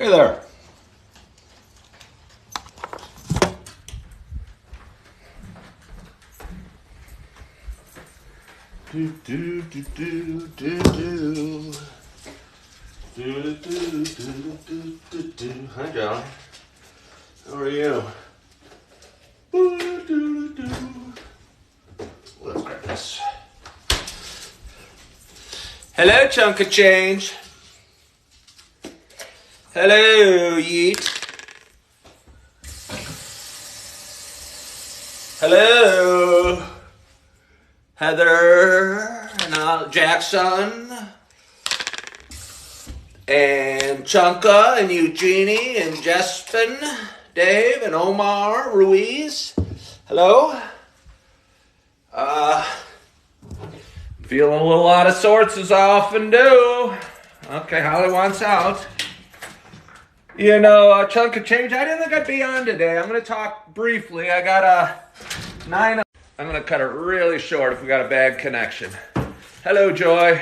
Hey there. Do do do do do do. Do do do do do do. Hi, John. How are you? Do do do. Let's grab this. Hello, chunk of change. Hello, Yeet. Hello, Heather and Jackson and Chunka and Eugenie and Jespin, Dave and Omar Ruiz. Hello. Feeling a little out of sorts as I often do. Okay, Holly wants out. You know, chunk of change. I didn't think I'd be on today. I'm going to talk briefly. I got a 9. I'm going to cut it really short if we got a bad connection. Hello, Joy.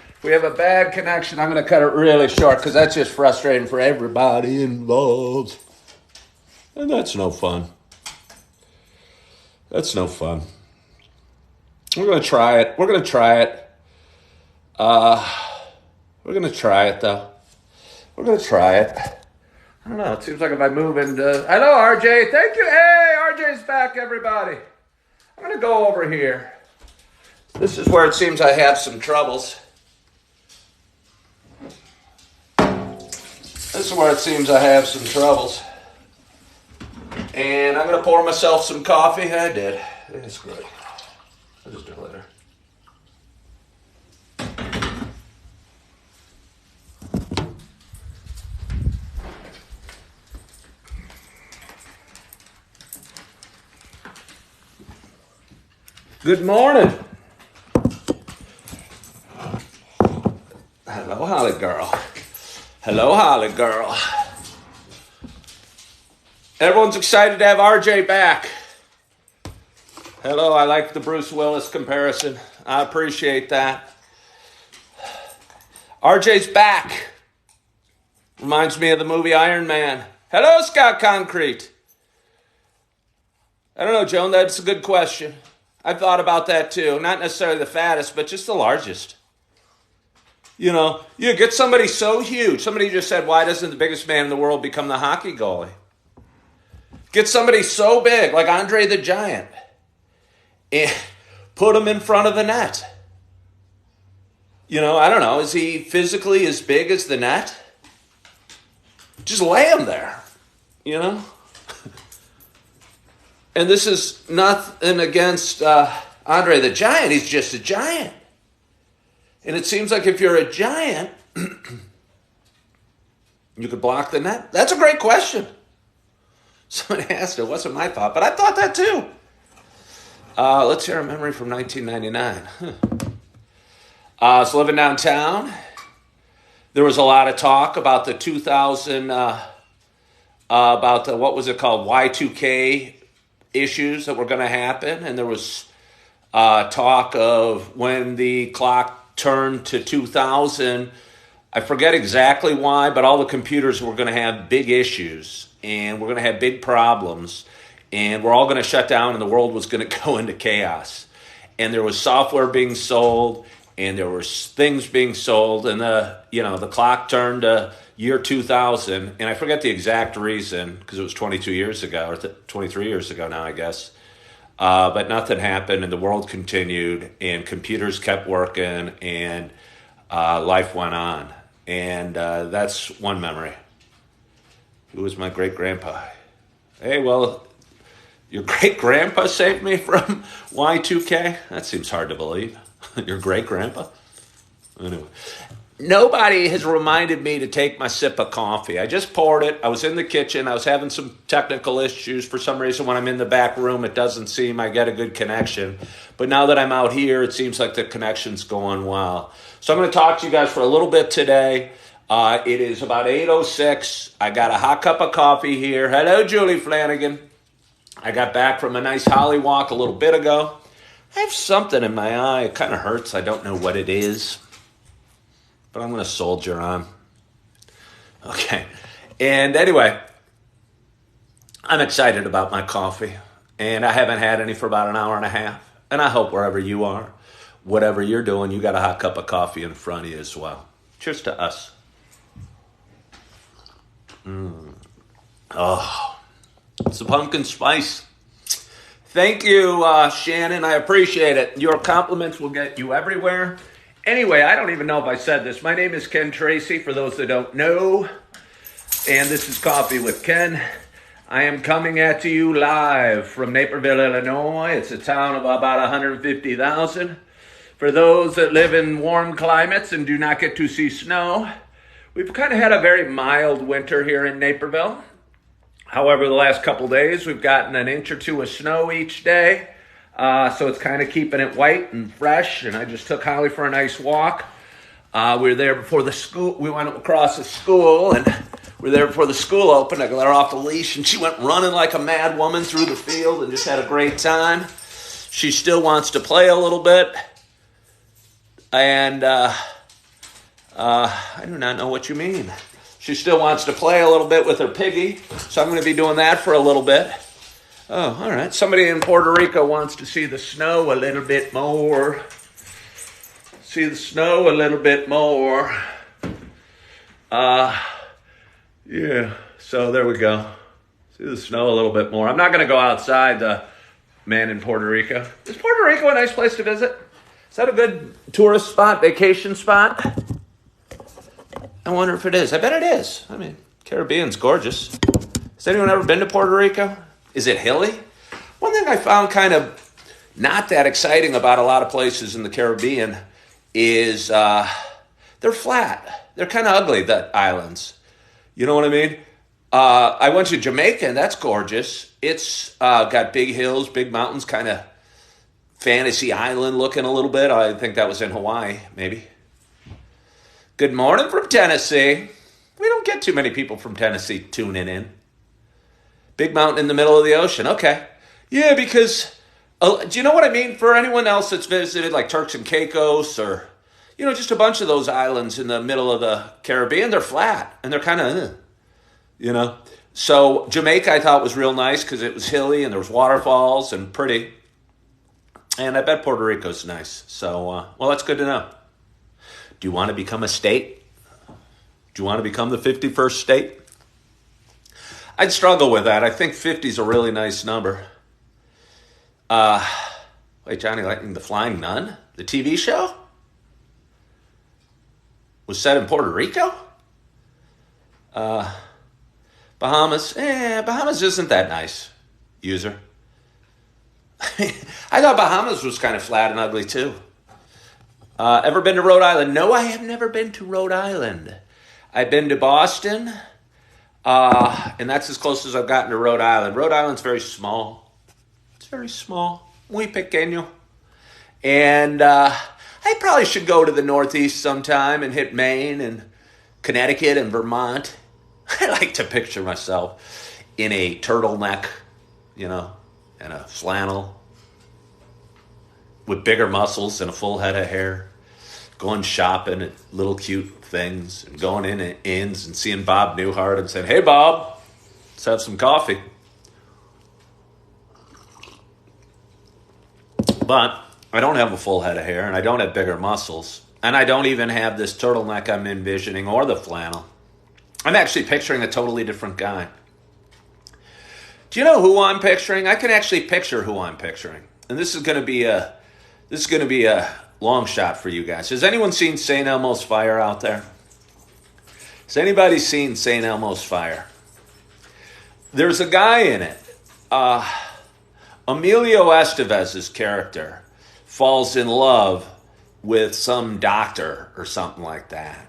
If we have a bad connection, I'm going to cut it really short because that's just frustrating for everybody involved. And that's no fun. That's no fun. We're going to try it. We're going to try it. We're going to try it, though. We're going to try it. I don't know. It seems like if I move into... Hello, RJ. Thank you. Hey, RJ's back, everybody. I'm going to go over here. This is where it seems I have some troubles. This is where it seems I have some troubles. And I'm going to pour myself some coffee. I did. It's great. I'll just do it later. Good morning. Hello, Holly girl. Hello, Holly girl. Everyone's excited to have RJ back. Hello, I like the Bruce Willis comparison. I appreciate that. RJ's back. Reminds me of the movie Iron Man. Hello, Scott Concrete. I don't know, Joan, that's a good question. I've thought about that too. Not necessarily the fattest, but just the largest. You know, you get somebody so huge. Somebody just said, why doesn't the biggest man in the world become the hockey goalie? Get somebody so big, like Andre the Giant, and put him in front of the net. You know, I don't know. Is he physically as big as the net? Just lay him there, you know? And this is nothing against Andre the Giant. He's just a giant. And it seems like if you're a giant, you could block the net. That's a great question. Somebody asked it. It wasn't my thought, but I thought that too. Let's hear a memory from 1999. I was living downtown. There was a lot of talk about the 2000, about the, what was it called, Y2K issues that were going to happen. And there was talk of when the clock turned to 2000, I forget exactly why, but all the computers were going to have big issues and we're going to have big problems and we're all going to shut down and the world was going to go into chaos. And there was software being sold and there were things being sold and the clock turned to year 2000, and I forget the exact reason because it was 22 years ago, or 23 years ago now, I guess. But nothing happened, and the world continued, and computers kept working, and life went on. And that's one memory. Who was my great-grandpa? Hey, well, your great-grandpa saved me from Y2K? That seems hard to believe. Your great-grandpa? Anyway. Nobody has reminded me to take my sip of coffee. I just poured it. I was in the kitchen. I was having some technical issues. For some reason, when I'm in the back room, it doesn't seem I get a good connection. But now that I'm out here, it seems like the connection's going well. So I'm going to talk to you guys for a little bit today. It is about 8:06. I got a hot cup of coffee here. Hello, Julie Flanagan. I got back from a nice Holly walk a little bit ago. I have something in my eye. It kind of hurts. I don't know what it is. But I'm going to soldier on. Okay. And anyway, I'm excited about my coffee. And I haven't had any for about an hour and a half. And I hope wherever you are, whatever you're doing, you got a hot cup of coffee in front of you as well. Cheers to us. Oh, it's the pumpkin spice. Thank you, Shannon. I appreciate it. Your compliments will get you everywhere. Anyway, I don't even know if I said this. My name is Ken Tracy, for those that don't know. And this is Coffee with Ken. I am coming at you live from Naperville, Illinois. It's a town of about 150,000. For those that live in warm climates and do not get to see snow, we've kind of had a very mild winter here in Naperville. However, the last couple days, we've gotten an inch or two of snow each day. So it's kind of keeping it white and fresh. And I just took Holly for a nice walk. We were there before the school. We went across the school and we were there before the school opened. I let her off the leash and she went running like a mad woman through the field and just had a great time. She still wants to play a little bit. And I do not know what you mean. She still wants to play a little bit with her piggy, so I'm going to be doing that for a little bit. Oh, all right. Somebody in Puerto Rico wants to see the snow a little bit more. See the snow a little bit more. Yeah, so there we go. See the snow a little bit more. I'm not going to go outside, the man in Puerto Rico. Is Puerto Rico a nice place to visit? Is that a good tourist spot, vacation spot? I wonder if it is. I bet it is. I mean, Caribbean's gorgeous. Has anyone ever been to Puerto Rico? Is it hilly? One thing I found kind of not that exciting about a lot of places in the Caribbean is they're flat. They're kind of ugly, the islands. You know what I mean? I went to Jamaica, and that's gorgeous. It's got big hills, big mountains, kind of fantasy island looking a little bit. I think that was in Hawaii, maybe. Good morning from Tennessee. We don't get too many people from Tennessee tuning in. Big mountain in the middle of the ocean. Okay. Yeah, because, do you know what I mean? For anyone else that's visited, like Turks and Caicos or, just a bunch of those islands in the middle of the Caribbean, they're flat and they're kind of, So Jamaica I thought was real nice because it was hilly and there was waterfalls and pretty. And I bet Puerto Rico's nice. So, that's good to know. Do you want to become a state? Do you want to become the 51st state? I'd struggle with that. I think 50 is a really nice number. Wait, Johnny Lightning, The Flying Nun? The TV show? Was set in Puerto Rico? Bahamas? Bahamas isn't that nice, user. I thought Bahamas was kind of flat and ugly too. Ever been to Rhode Island? No, I have never been to Rhode Island. I've been to Boston, and that's as close as I've gotten to Rhode Island. Rhode Island's very small. It's very small. Muy pequeño. And I probably should go to the Northeast sometime and hit Maine and Connecticut and Vermont. I like to picture myself in a turtleneck, and a flannel, with bigger muscles and a full head of hair, going shopping at little cute things, and going in at inns and seeing Bob Newhart and saying, "Hey, Bob, let's have some coffee." But I don't have a full head of hair, and I don't have bigger muscles, and I don't even have this turtleneck I'm envisioning or the flannel. I'm actually picturing a totally different guy. Do you know who I'm picturing? I can actually picture who I'm picturing, and this is going to be a long shot for you guys. Has anyone seen St. Elmo's Fire out there? Has anybody seen St. Elmo's Fire? There's a guy in it. Emilio Estevez's character falls in love with some doctor or something like that.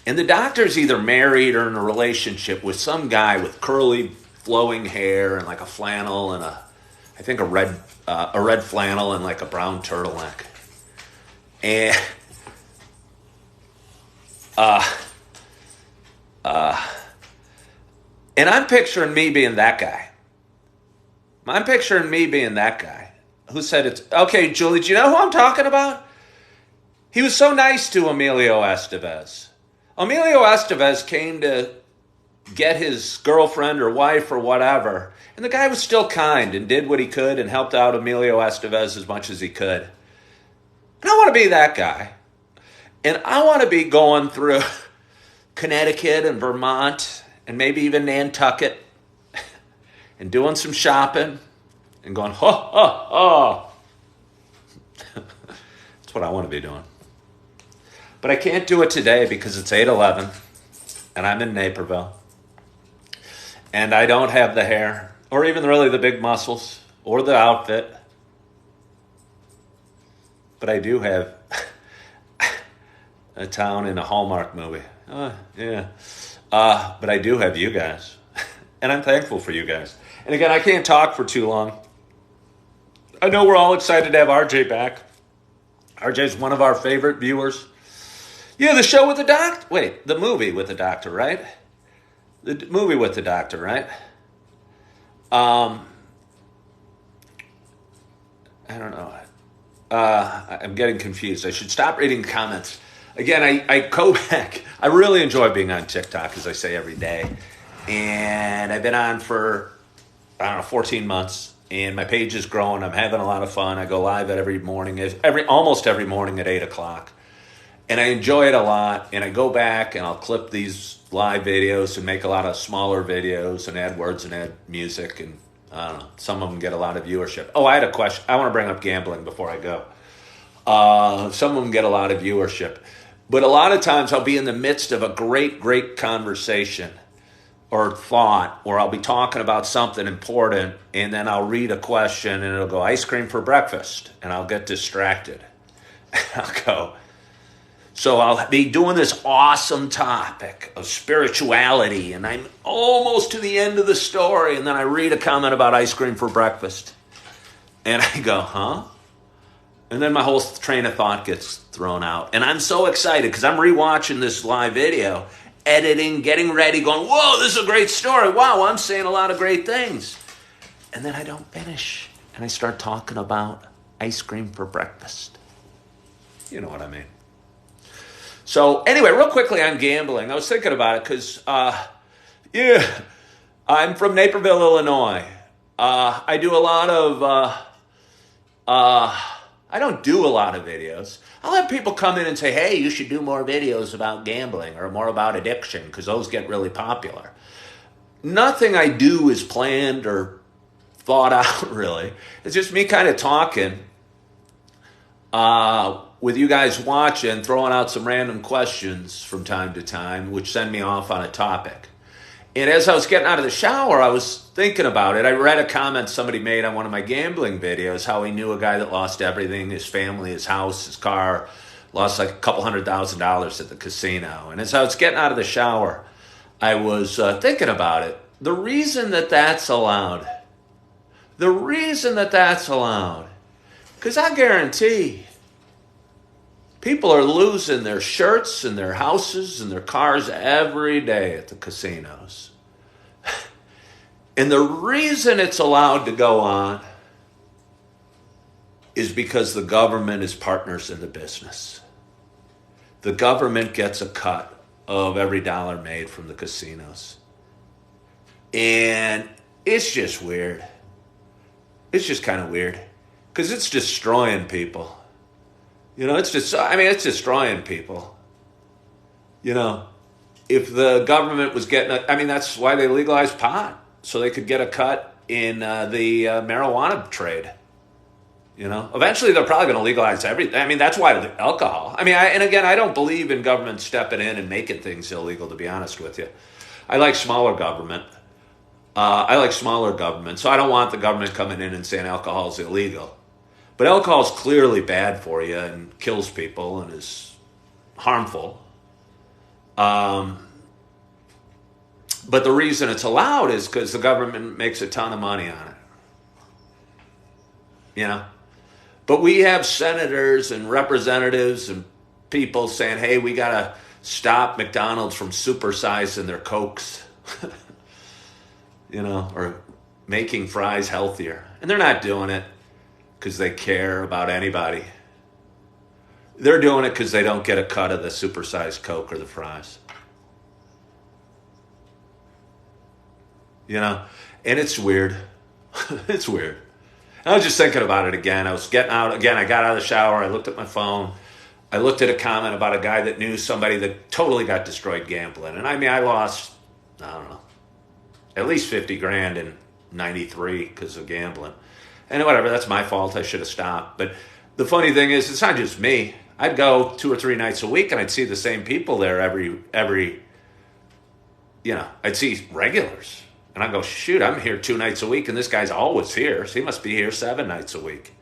And the doctor's either married or in a relationship with some guy with curly, flowing hair and like a flannel and I think a red flannel and like a brown turtleneck. And and I'm picturing me being that guy. I'm picturing me being that guy. Who said it's... Okay, Julie, do you know who I'm talking about? He was so nice to Emilio Estevez. Emilio Estevez came to get his girlfriend or wife or whatever, and the guy was still kind and did what he could and helped out Emilio Estevez as much as he could. And I want to be that guy. And I want to be going through Connecticut and Vermont and maybe even Nantucket and doing some shopping and going, ho, ho, ho. That's what I want to be doing. But I can't do it today because it's 8/11 and I'm in Naperville. And I don't have the hair or even really the big muscles or the outfit. But I do have a town in a Hallmark movie. Yeah. But I do have you guys. And I'm thankful for you guys. And again, I can't talk for too long. I know we're all excited to have RJ back. RJ's one of our favorite viewers. Yeah, the show with the doctor. Wait, the movie with the doctor, right? The movie with the doctor, right? I don't know. I'm getting confused. I should stop reading comments. Again, I go back. I really enjoy being on TikTok, as I say every day. And I've been on for, 14 months. And my page is growing. I'm having a lot of fun. I go live every morning, almost every morning at 8 o'clock. And I enjoy it a lot. And I go back and I'll clip these live videos and make a lot of smaller videos and add words and add music. And I don't know, some of them get a lot of viewership. Oh, I had a question. I want to bring up gambling before I go. Some of them get a lot of viewership. But a lot of times I'll be in the midst of a great, great conversation or thought, or I'll be talking about something important, and then I'll read a question and it'll go, ice cream for breakfast, and I'll get distracted. I'll go. So I'll be doing this awesome topic of spirituality, and I'm almost to the end of the story, and then I read a comment about ice cream for breakfast. And I go, huh? And then my whole train of thought gets thrown out. And I'm so excited because I'm rewatching this live video, editing, getting ready, going, whoa, this is a great story. Wow, I'm saying a lot of great things. And then I don't finish. And I start talking about ice cream for breakfast. You know what I mean. So anyway, real quickly on gambling. I was thinking about it because, I'm from Naperville, Illinois. I do a lot of, I don't do a lot of videos. I'll have people come in and say, hey, you should do more videos about gambling or more about addiction because those get really popular. Nothing I do is planned or thought out, really. It's just me kind of talking with you guys watching, throwing out some random questions from time to time, which send me off on a topic. And as I was getting out of the shower, I was thinking about it. I read a comment somebody made on one of my gambling videos, how he knew a guy that lost everything, his family, his house, his car, lost like a couple $100,000 at the casino. And as I was getting out of the shower, I was thinking about it. The reason that that's allowed, because I guarantee people are losing their shirts and their houses and their cars every day at the casinos. And the reason it's allowed to go on is because the government is partners in the business. The government gets a cut of every dollar made from the casinos. And it's just weird. It's just kind of weird because it's destroying people. It's destroying people. If the government was getting, that's why they legalized pot, so they could get a cut in the marijuana trade. Eventually they're probably going to legalize everything. That's why alcohol. I don't believe in government stepping in and making things illegal, to be honest with you. I like smaller government. So I don't want the government coming in and saying alcohol is illegal. But alcohol is clearly bad for you and kills people and is harmful. But the reason it's allowed is because the government makes a ton of money on it. But we have senators and representatives and people saying, hey, we got to stop McDonald's from supersizing their Cokes. Or making fries healthier. And they're not doing it because they care about anybody. They're doing it because they don't get a cut of the supersized Coke or the fries. You know? And it's weird. It's weird. I was just thinking about it again. I was getting out again. I got out of the shower. I looked at my phone. I looked at a comment about a guy that knew somebody that totally got destroyed gambling. And I mean, I lost, I don't know, at least 50 grand in 93 because of gambling. And whatever, that's my fault. I should have stopped. But the funny thing is, it's not just me. I'd go 2 or 3 nights a week and I'd see the same people there every I'd see regulars. And I go, shoot, I'm here 2 nights a week, and this guy's always here. So he must be here 7 nights a week.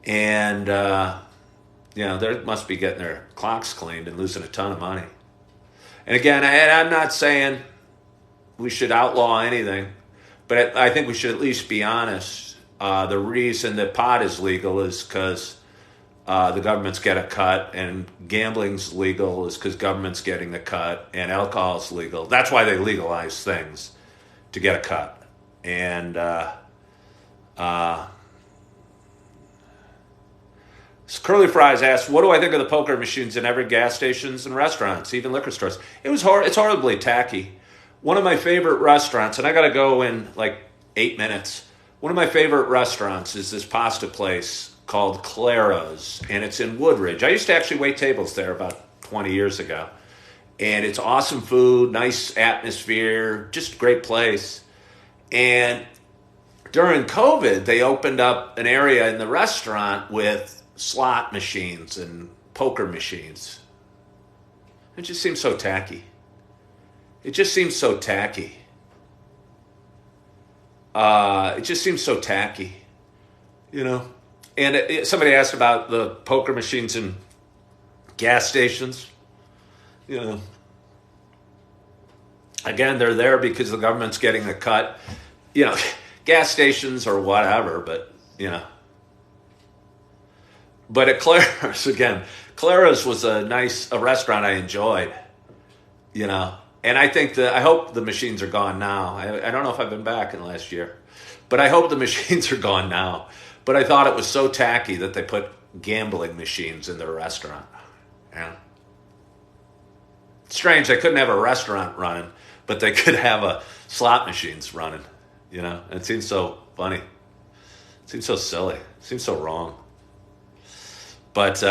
And, they must be getting their clocks cleaned and losing a ton of money. And again, I'm not saying we should outlaw anything, but I think we should at least be honest. The reason that pot is legal is because the governments get a cut, and gambling's legal is because government's getting the cut, and alcohol's legal. That's why they legalize things, to get a cut. And Curly Fries asked, what do I think of the poker machines in every gas stations and restaurants, even liquor stores? It's horribly tacky. One of my favorite restaurants, and I got to go in like 8 minutes. One of my favorite restaurants is this pasta place called Clara's, and it's in Woodridge. I used to actually wait tables there about 20 years ago. And it's awesome food, nice atmosphere, just a great place. And during COVID, they opened up an area in the restaurant with slot machines and poker machines. It just seems so tacky. It just seems so tacky. And somebody asked about the poker machines in gas stations. Again, they're there because the government's getting a cut. Gas stations or whatever, but But at Clara's, again, Clara's was a restaurant I enjoyed, And I hope the machines are gone now. I don't know if I've been back in the last year, but I hope the machines are gone now. But I thought it was so tacky that they put gambling machines in their restaurant. Strange, they couldn't have a restaurant running, but they could have slot machines running. It seems so funny. It seems so silly. It seems so wrong. But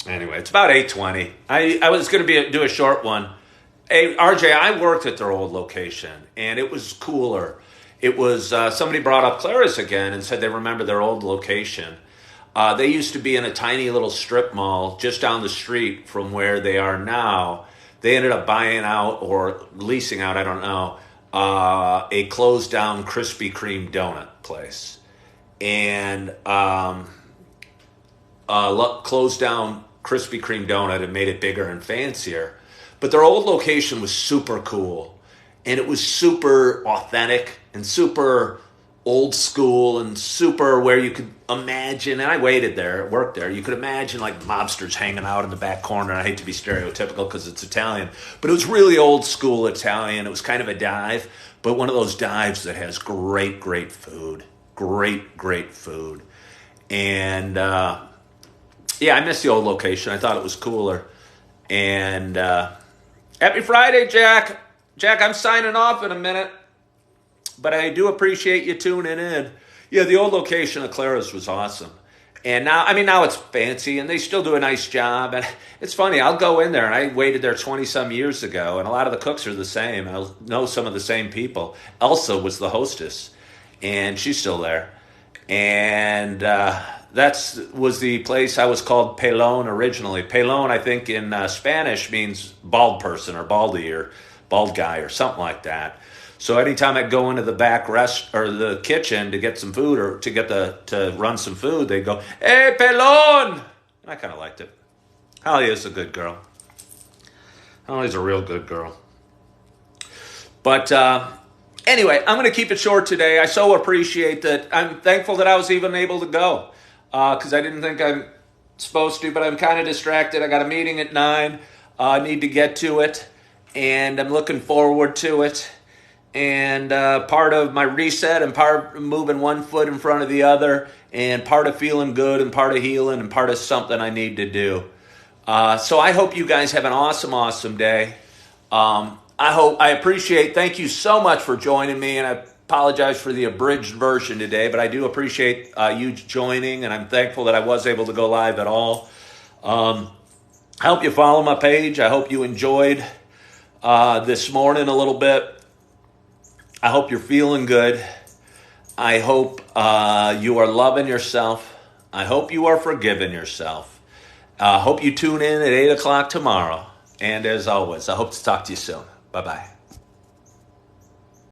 anyway, it's about 8:20. I was going to do a short one. Hey, RJ, I worked at their old location, and it was cooler. It was somebody brought up Clara's again and said they remember their old location. They used to be in a tiny little strip mall just down the street from where they are now. They ended up buying out or leasing out, I don't know, a closed down Krispy Kreme donut place. And closed down Krispy Kreme donut and made it bigger and fancier. But their old location was super cool. And it was super authentic and super old school and super where you could imagine, and I worked there, you could imagine like mobsters hanging out in the back corner. I hate to be stereotypical because it's Italian, but it was really old school Italian. It was kind of a dive, but one of those dives that has great, great food. Great food. And I miss the old location. I thought it was cooler. And happy Friday, Jack. Jack, I'm signing off in a minute, but I do appreciate you tuning in. Yeah, the old location of Clara's was awesome. And now it's fancy, and they still do a nice job. And it's funny, I'll go in there, and I waited there 20-some years ago, and a lot of the cooks are the same. I know some of the same people. Elsa was the hostess, and she's still there. And that was the place I was called Pelon originally. Pelon, I think, in Spanish means bald person or baldy or bald guy or something like that. So anytime I'd go into the back the kitchen to get some food or to run some food, they'd go, "Hey, Pelon!" I kind of liked it. Holly is a good girl. Holly's a real good girl. But anyway, I'm going to keep it short today. I so appreciate that. I'm thankful that I was even able to go because I didn't think I'm supposed to, but I'm kind of distracted. I got a meeting at 9. I need to get to it, and I'm looking forward to it. and part of my reset, and part of moving one foot in front of the other, and part of feeling good, and part of healing, and part of something I need to do. So I hope you guys have an awesome, awesome day. Thank you so much for joining me, and I apologize for the abridged version today, but I do appreciate you joining, and I'm thankful that I was able to go live at all. I hope you follow my page. I hope you enjoyed this morning a little bit. I hope you're feeling good. I hope you are loving yourself. I hope you are forgiving yourself. I hope you tune in at 8 o'clock tomorrow. And as always, I hope to talk to you soon. Bye-bye.